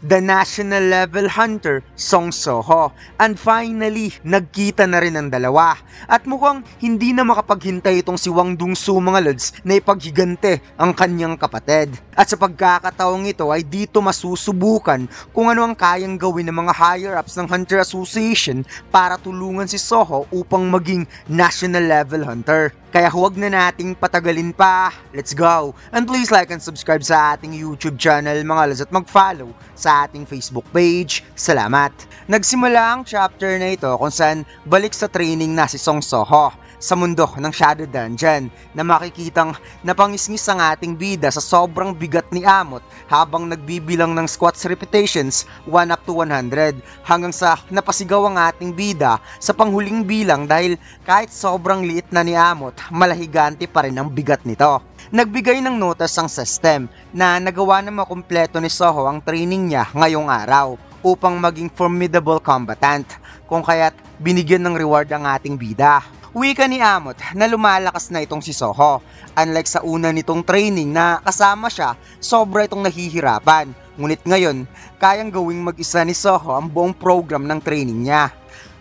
the national level hunter Song Soho. And finally, nagkita na rin ang dalawa. At mukhang hindi na makapaghintay itong si Wang Dongsu mga lods na ipaghigante ang kanyang kapatid. At sa pagkakataong ito ay dito masusubukan kung ano ang kayang gawin ng mga higher-ups ng Hunter Association para tulungan si Soho upang maging national level hunter. Kaya huwag na nating patagalin pa. Let's go! And please like and subscribe sa ating YouTube channel mga lods at mag-follow sa ating Facebook page. Salamat! Nagsimula ang chapter na ito kung saan balik sa training na si Song Soho sa mundo ng Shadow Dungeon na makikitang napangisngis ang ating bida sa sobrang bigat ni Amot habang nagbibilang ng squats repetitions 1 up to 100 hanggang sa napasigaw ang ating bida sa panghuling bilang dahil kahit sobrang liit na ni Amot, malahigante pa rin ang bigat nito. Nagbigay ng notas ang system na nagawa na makumpleto ni Soho ang training niya ngayong araw upang maging formidable combatant, kung kaya't binigyan ng reward ang ating bida. Wika ni Amot na lumalakas na itong si Soho. Unlike sa una nitong training na kasama siya, sobra itong nahihirapan. Ngunit ngayon, kayang gawing mag-isa ni Soho ang buong program ng training niya.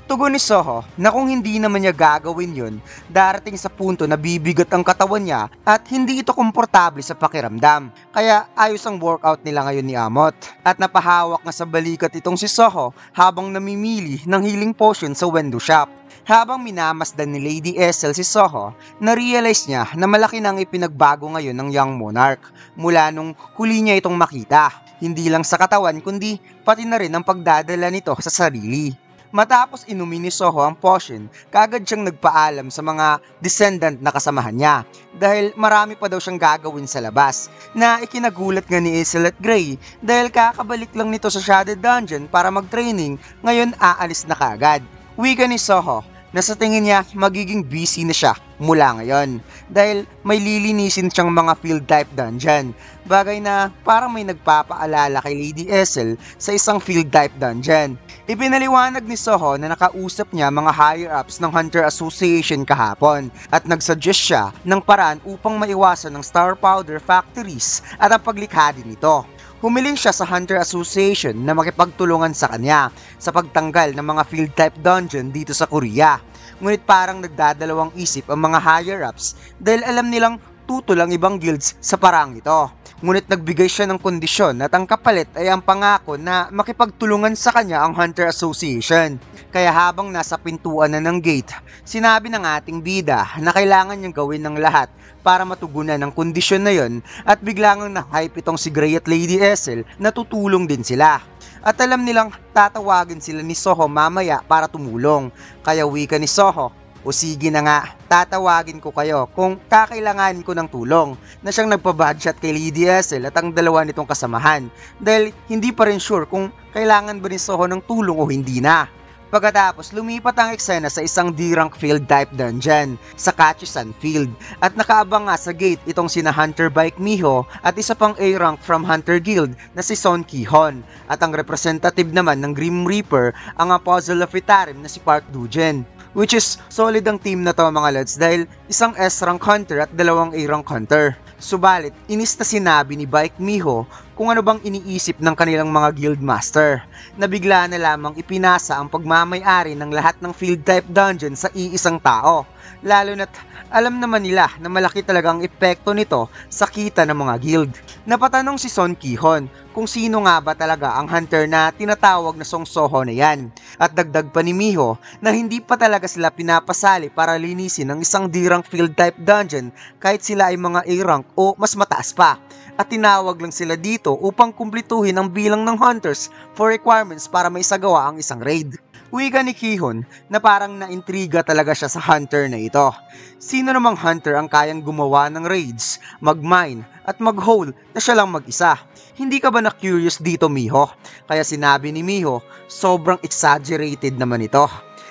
Tugon ni Soho na kung hindi naman niya gagawin yun, darating sa punto na bibigat ang katawan niya at hindi ito komportable sa pakiramdam. Kaya ayos ang workout nila ngayon ni Amot. At napahawak na sa balikat itong si Soho habang namimili ng healing potion sa Wendo Shop. Habang minamasdan ni Lady Essel si Soho, na-realize niya na malaki nang ipinagbago ngayon ng Young Monarch mula nung huli niya itong makita. Hindi lang sa katawan kundi pati na rin ang pagdadala nito sa sarili. Matapos inumin ni Soho ang potion, kagad siyang nagpaalam sa mga descendant na kasamahan niya dahil marami pa daw siyang gagawin sa labas na ikinagulat nga ni Essel at Gray dahil kakabalik lang nito sa Shadow Dungeon para mag-training, ngayon aalis na kagad. Wika ni Soho na sa tingin niya magiging busy na siya mula ngayon dahil may lilinisin siyang mga field type dungeon. Bagay na parang may nagpapaalala kay Lady Essel sa isang field type dungeon. Ipinaliwanag ni Soho na nakausap niya mga higher-ups ng Hunter Association kahapon at nagsuggest siya ng paraan upang maiwasan ng Star Powder Factories at ang paglikha din nito. Humiling siya sa Hunter Association na makipagtulungan sa kanya sa pagtanggal ng mga field type dungeon dito sa Korea. Ngunit parang nagdadalawang isip ang mga higher-ups dahil alam nilang tutol ang ibang guilds sa parang ito. Ngunit nagbigay siya ng kondisyon at ang kapalit ay ang pangako na makipagtulungan sa kanya ang Hunter Association. Kaya habang nasa pintuan na ng gate, sinabi ng ating bida na kailangan niyang gawin ng lahat para matugunan ang kondisyon na yon at biglang na-hype itong si Gray at Lady Essel na tutulong din sila. At alam nilang tatawagin sila ni Soho mamaya para tumulong. Kaya wika ni Soho, o sige na nga, tatawagin ko kayo kung kakailanganin ko ng tulong, na siyang nagpa-badshot kay Lady Essel at ang dalawa nitong kasamahan dahil hindi pa rin sure kung kailangan ba ni Soho ng tulong o hindi na. Pagkatapos, lumipat ang eksena sa isang D-rank field type dungeon sa Kachisan Field at nakaabang nga sa gate itong sina Hunter Bike Miho at isa pang A-rank from Hunter Guild na si Son Ki-hon at ang representative naman ng Grim Reaper ang Apostle of Itarim na si Park Dujen. Which is solid ang team na to mga lods dahil isang S-rank hunter at dalawang A-rank hunter. Subalit, inis na sinabi ni Bike Miho kung ano bang iniisip ng kanilang mga guildmaster na bigla na lamang ipinasa ang pagmamay-ari ng lahat ng field type dungeon sa iisang tao. Lalo na't alam naman nila na malaki talagang epekto nito sa kita ng mga guild. Napatanong si Son Ki-hon kung sino nga ba talaga ang hunter na tinatawag na Song Soho na yan. At dagdag pa ni Miho na hindi pa talaga sila pinapasali para linisin ang isang D-rank field type dungeon kahit sila ay mga A-rank o mas mataas pa. At tinawag lang sila dito upang kumplituhin ang bilang ng hunters for requirements para maisagawa ang isang raid. Wika ni Ki-hon na parang naintriga talaga siya sa hunter na ito. Sino namang hunter ang kayang gumawa ng raids, mag-mine at mag-hole na siya lang mag-isa? Hindi ka ba na-curious dito, Miho? Kaya sinabi ni Miho, sobrang exaggerated naman ito.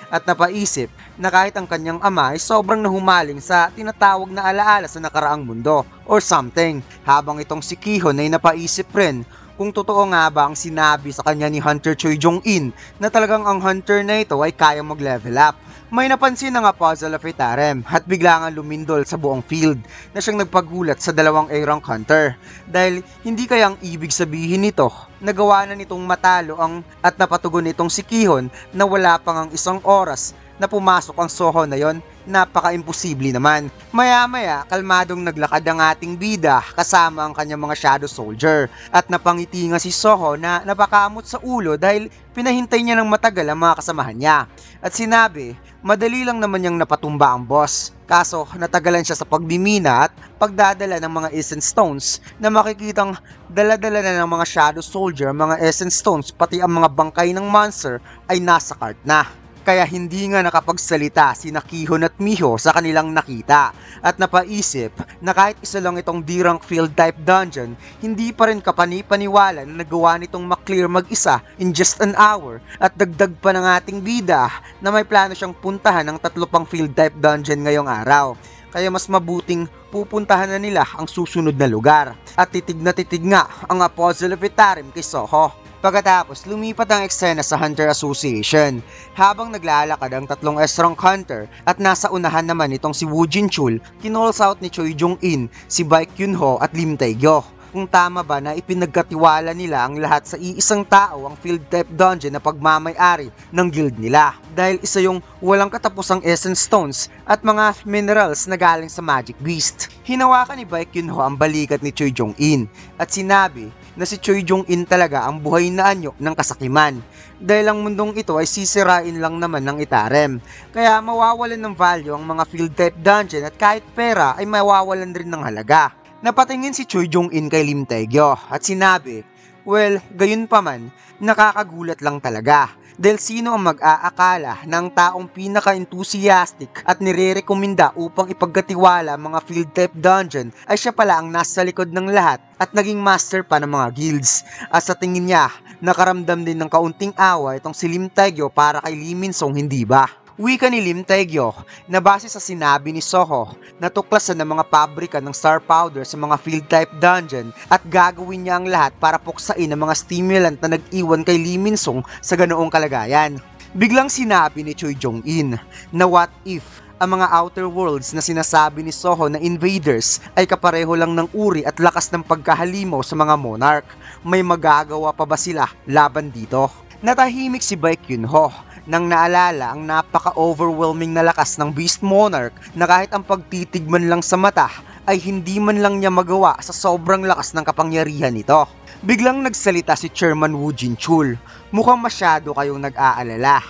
At napaisip na kahit ang kanyang ama ay sobrang nahumaling sa tinatawag na alaala sa nakaraang mundo or something. Habang itong si Ki-hon ay napaisip rin kung totoo nga ba ang sinabi sa kanya ni Hunter Choi Jong-in na talagang ang hunter na ito ay kayang mag-level up. May napansin na nga puzzle of Itarem at bigla nga lumindol sa buong field na siyang nagpagulat sa dalawang A-rank hunter dahil hindi kayang ibig sabihin nito nagawa na nitong matalo at napatugon nitong si Kihon na wala pang ang isang oras na pumasok ang Soho na yon. Napaka-imposible naman. Maya-maya, kalmadong naglakad ang ating bida kasama ang kanyang mga shadow soldier at napangiti nga si Soho na napakamot sa ulo dahil pinahintay niya ng matagal ang mga kasamahan niya. At sinabi, madali lang naman niyang napatumba ang boss. Kaso natagalan siya sa pagdimina at pagdadala ng mga essence stones na makikitang dala-dala na ng mga shadow soldier, mga essence stones pati ang mga bangkay ng monster ay nasa cart na. Kaya hindi nga nakapagsalita si Kihon at Miho sa kanilang nakita at napaisip na kahit isa lang itong D-rank field type dungeon, hindi pa rin kapani-paniwala na nagawa nitong maklear mag-isa in just an hour at dagdag pa ng ating bida na may plano siyang puntahan ng 3 pang field type dungeon ngayong araw. Kaya mas mabuting pupuntahan na nila ang susunod na lugar at titig nga ang Puzzle of Itarem kay Soho. Pagkatapos, lumipat ang eksena sa Hunter Association habang naglalakad ang 3 S-rank hunter at nasa unahan naman itong si Woo Jinchul, kinalls out ni Choi Jong-in, si Baek Kyun-ho at Lim Tae-gyo. Kung tama ba na ipinagkatiwala nila ang lahat sa iisang tao ang field type dungeon na pagmamay-ari ng guild nila dahil isa yung walang katapusang essence stones at mga minerals na galing sa Magic Beast. Hinawakan ni Baek Kyun-ho ang balikat ni Choi Jong-in at sinabi na si Choi Jong-in talaga ang buhay na anyo ng kasakiman dahil ang mundong ito ay sisirain lang naman ng Itarem kaya mawawalan ng value ang mga field type dungeon at kahit pera ay mawawalan rin ng halaga. Napatingin si Choi Jong-in kay Lim Tae-gyo at sinabi, well, gayon pa man, nakakagulat lang talaga. Dahil sino ang mag-aakala ng taong pinaka-enthusiastic at nire-rekomenda upang ipagkatiwala mga field type dungeon ay siya pala ang nasa likod ng lahat at naging master pa ng mga guilds. At sa tingin niya, nakaramdam din ng kaunting awa itong si Lim Tae-gyo para kay Lee Min-sung, hindi ba? Wika ni Lim Tae-gyo na base sa sinabi ni Soho na tuklasan ng mga pabrika ng star powder sa mga field type dungeon at gagawin niya ang lahat para puksain ang mga stimulant na nag-iwan kay Lee Min-sung sa ganoong kalagayan. Biglang sinabi ni Choi Jong-in na what if ang mga outer worlds na sinasabi ni Soho na invaders ay kapareho lang ng uri at lakas ng pagkahalimaw sa mga monarch. May magagawa pa ba sila laban dito? Natahimik si Baek Kyun-ho nang naalala ang napaka-overwhelming na lakas ng Beast Monarch na kahit ang pagtitig man lang sa mata ay hindi man lang niya magawa sa sobrang lakas ng kapangyarihan nito. Biglang nagsalita si Chairman Woo Jinchul, mukhang masyado kayong nag-aalala.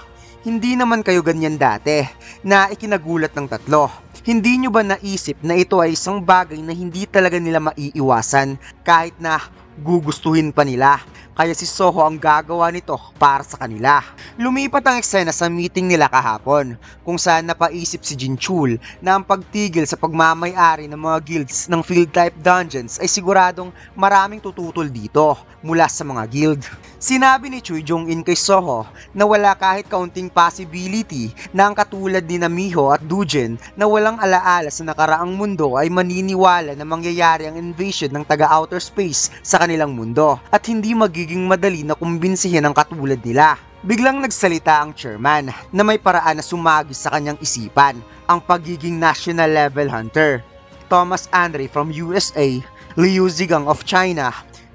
Hindi naman kayo ganyan dati na ikinagulat ng 3. Hindi nyo ba naisip na ito ay isang bagay na hindi talaga nila maiiwasan kahit na gugustuhin pa nila? Kaya si Soho ang gagawa nito para sa kanila. Lumipat ang eksena sa meeting nila kahapon kung saan napaisip si Jinchul na ang pagtigil sa pagmamay-ari ng mga guilds ng field type dungeons ay siguradong maraming tututol dito mula sa mga guild. Sinabi ni Choi Jong-in kay Soho na wala kahit kaunting possibility na ang katulad ni Miho at Dujin na walang alaala sa nakaraang mundo ay maniniwala na mangyayari ang invasion ng taga-outer space sa kanilang mundo at hindi magiging madali na kumbinsihin ang katulad nila. Biglang nagsalita ang chairman na may paraan na sumagis sa kanyang isipan, ang pagiging national level hunter. Thomas Andre from USA, Liu Zigang of China,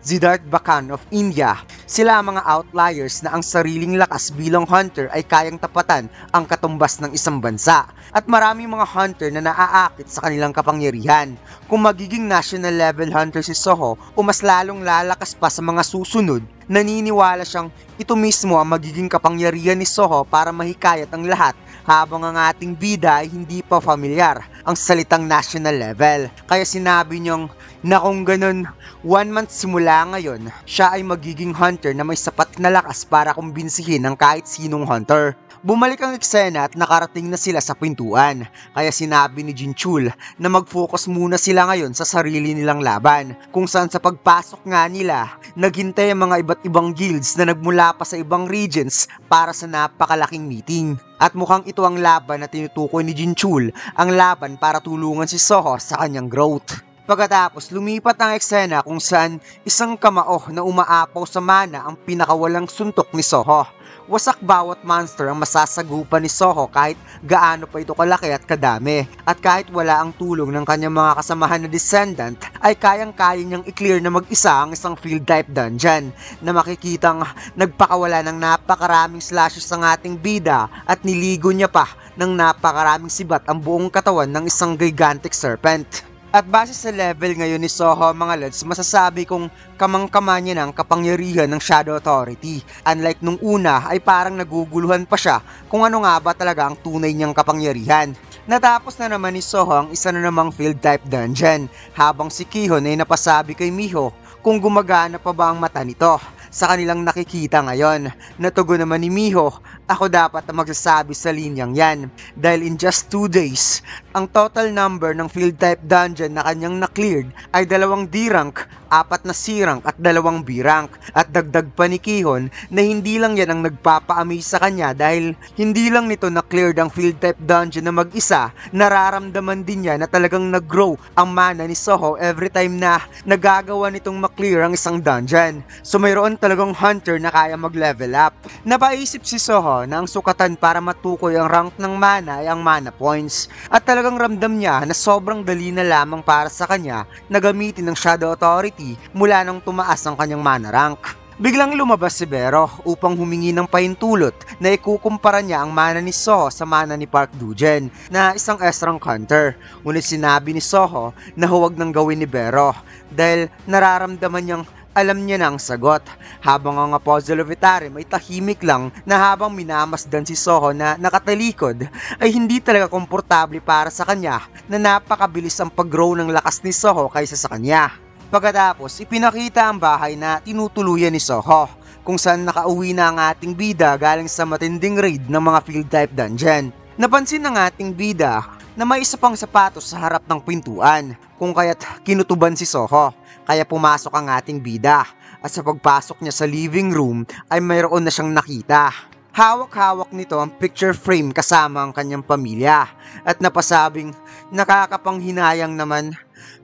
Siddharth Bakan of India, sila ang mga outliers na ang sariling lakas bilang hunter ay kayang tapatan ang katumbas ng isang bansa at maraming mga hunter na naaakit sa kanilang kapangyarihan. Kung magiging national level hunter si Soho o mas lalong lalakas pa sa mga susunod, naniniwala siyang ito mismo ang magiging kapangyarihan ni Soho para mahikayat ang lahat habang ang ating bida ay hindi pa familiar ang salitang national level. Kaya sinabi niyang na kung ganun, 1 month simula ngayon, siya ay magiging hunter na may sapat na lakas para kumbinsihin ang kahit sinong hunter. Bumalik ang eksena at nakarating na sila sa pintuan, kaya sinabi ni Jinchul na mag-focus muna sila ngayon sa sarili nilang laban, kung saan sa pagpasok nga nila, naghintay ang mga iba't ibang guilds na nagmula pa sa ibang regions para sa napakalaking meeting. At mukhang ito ang laban na tinutukoy ni Jinchul, ang laban para tulungan si Soho sa kanyang growth. Pagkatapos lumipat ang eksena kung saan isang kamao na umaapaw sa mana ang pinakawalang suntok ni Soho. Wasak bawat monster ang masasagupan ni Soho kahit gaano pa ito kalaki at kadami. At kahit wala ang tulong ng kanyang mga kasamahan na descendant, ay kayang-kaya niyang i-clear na mag-isa ang isang field type dungeon na makikitang nagpakawala ng napakaraming slashes ang ating bida at niligo niya pa ng napakaraming sibat ang buong katawan ng isang gigantic serpent. At base sa level ngayon ni Soho mga lods, masasabi kong kamang-kama niya ng kapangyarihan ng Shadow Authority. Unlike nung una ay parang naguguluhan pa siya kung ano nga ba talaga ang tunay niyang kapangyarihan. Natapos na naman ni Soho ang isa na namang field type dungeon habang si Kihon ay napasabi kay Miho kung gumagana pa ba ang mata nito. Sa kanilang nakikita ngayon, natugon naman ni Miho, ako dapat na magsasabi sa linyang yan dahil in just 2 days, ang total number ng field type dungeon na kanyang na-cleared ay 2 D-rank, 4 na C-rank at 2 B-rank. At dagdag pa ni Kihon na hindi lang yan ang nagpapa-amaze sa kanya dahil hindi lang nito na-cleared ang field type dungeon na mag-isa, nararamdaman din niya na talagang nag-grow ang mana ni Soho every time na nagagawa nitong ma-clear ang isang dungeon. So mayroon talagang hunter na kaya mag-level up. Napaisip si Soho na ang sukatan para matukoy ang rank ng mana ay ang mana points. At talagang ramdam niya na sobrang dali na lamang para sa kanya na gamitin ng Shadow Authority mula nang tumaas ang kanyang mana rank. Biglang lumabas si Bero upang humingi ng pahintulot na ikukumpara niya ang mana ni Soho sa mana ni Park Dujen na isang S-rank hunter. Ngunit sinabi ni Soho na huwag nang gawin ni Bero dahil nararamdaman niyang alam niya na ang sagot. Habang ang Apostle of Itarim ay tahimik lang na habang minamasdan si Soho na nakatalikod ay hindi talaga komportable para sa kanya na napakabilis ang pag-grow ng lakas ni Soho kaysa sa kanya. Pagkatapos, ipinakita ang bahay na tinutuluyan ni Soho kung saan nakauwi na ang ating bida galing sa matinding raid ng mga field type dungeon. Napansin ng ating bida na may isa pang sapatos sa harap ng pintuan kung kaya't kinutuban si Soho. Kaya pumasok ang ating bida at sa pagpasok niya sa living room ay mayroon na siyang nakita. Hawak-hawak nito ang picture frame kasama ang kanyang pamilya at napasabing nakakapanghinayang naman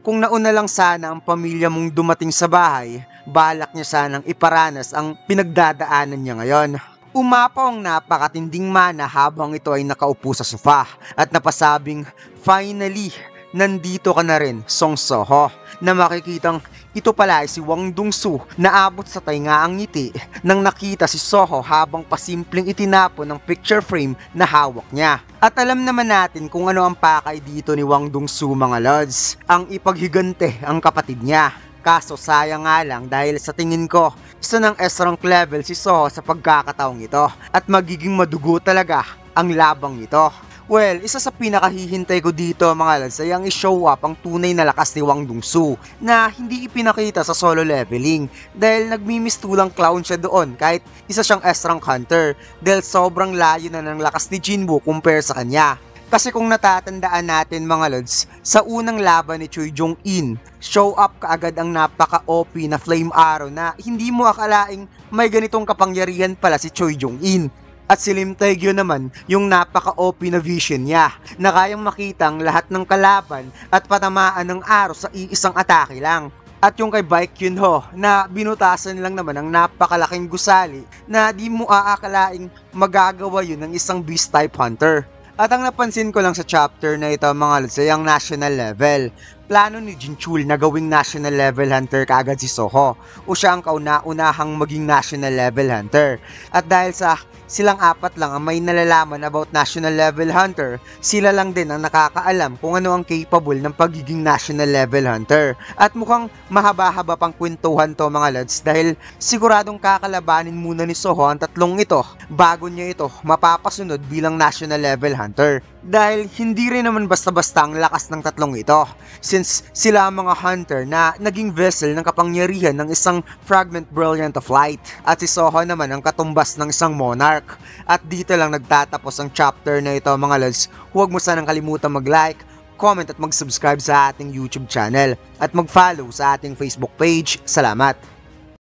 kung nauna lang sana ang pamilya mong dumating sa bahay, balak niya sanang iparanas ang pinagdadaanan niya ngayon. Umapaw ang napakatinding mana habang ito ay nakaupo sa sofa at napasabing, finally, nandito ka na rin, Song Soho, na makikitang ito pala ay si Wang Dongsu na abot sa tainga ang ngiti nang nakita si Soho habang pasimpleng itinapon ng picture frame na hawak niya. At alam naman natin kung ano ang pakay dito ni Wang Dongsu mga lods, ang ipaghigante ang kapatid niya. Kaso sayang nga lang dahil sa tingin ko, isa ng S-rank level si Soho sa pagkakataong ito at magiging madugo talaga ang labang ito. Well, isa sa pinakahihintay ko dito mga lads ay ang i-show up ang tunay na lakas ni Wang Dongsu na hindi ipinakita sa solo leveling dahil nagmimistulang clown siya doon kahit isa siyang S-rank hunter dahil sobrang layo na ng lakas ni Jinwoo compare sa kanya. Kasi kung natatandaan natin mga lods, sa unang laban ni Choi Jong-in, show up kaagad ang napaka-OP na flame arrow na hindi mo akalaing may ganitong kapangyarihan pala si Choi Jong-in. At si Lim Taegyo naman yung napaka-OP na vision niya na kayang makita ang lahat ng kalaban at patamaan ng arrow sa iisang atake lang. At yung kay Baek Yun-ho na binutasan lang naman ang napakalaking gusali na di mo aakalaing magagawa yun ng isang beast type hunter. At ang napansin ko lang sa chapter na ito mga lods ay ang national level. Plano ni Jinchul na gawing national level hunter kaagad si Soho o siya ang kauna-unahang maging national level hunter. At dahil sa silang apat lang ang may nalalaman about national level hunter, sila lang din ang nakakaalam kung ano ang capable ng pagiging national level hunter. At mukhang mahaba-haba pang kwentuhan to mga lads dahil siguradong kakalabanin muna ni Soho ang tatlong ito bago niya ito mapapasunod bilang national level hunter. Dahil hindi rin naman basta-basta ang lakas ng tatlong ito since sila ang mga hunter na naging vessel ng kapangyarihan ng isang fragment brilliant of light at si Soho naman ang katumbas ng isang monarch. At dito lang nagtatapos ang chapter na ito mga lods. Huwag mo sanang kalimutan mag-like, comment at mag-subscribe sa ating YouTube channel at mag-follow sa ating Facebook page. Salamat!